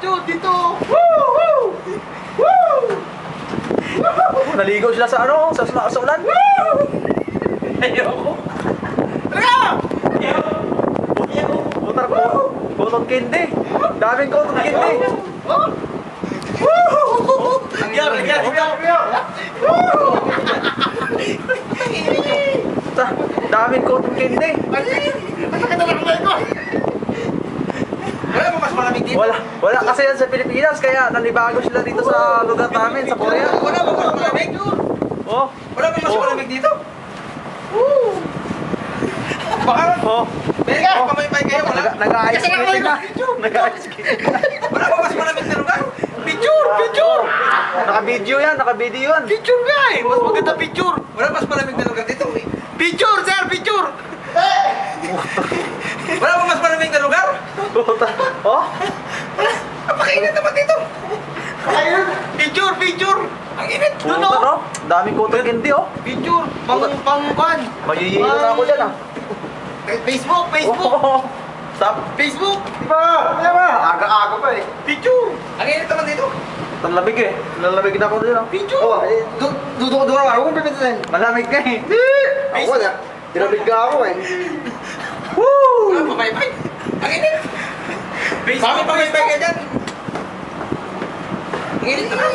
Picture dito! Woo! Woo! Woo! Naligo sila sa ano, sa ulan. Ayoko! Talaga! Putar ko. Cotton candy. Daming cotton candy. Nagyar! Daming cotton candy. Ano ka na ko? Wala mo mas malamig dito? Wala kasi yan sa Pilipinas, kaya nanibago sila dito sa lugar namin, sa Korea. Wala mo mas malamig? Oh. Wala mo mas malamig dito? Baka Oh. Teka, pamaypay kayo, wala? Nag-ice skating na. Nag-ice skating na. Wala mo mas malamig na lugar? Picture! Picture! Naka-video yan. Picture nga eh! Mas maganda picture! Wala mas malamig na lugar dito eh. Picture, sir! Picture! Wala mo mas malamig na lugar? Oh? Napakainit naman dito! Picture! Picture! Ang init! Doon Puta, oh! no? Daming cotton candy, oh. Picture! Pang-pan! Mayiyilo na ako dyan, ah. Facebook! Facebook! Oh. Stop. Facebook! Diba? Aga-aga pa eh. Picture! Ang init naman dito! Malamig eh. Malamig na ako dyan, oh. Picture! Duduk ako kung pipinsin. Malamig ka eh. Ako na. Dinamig ka ako eh. Woo! Ah, pamaypay! Ang init! Bakit pamaypay ka dyan? Ang init naman!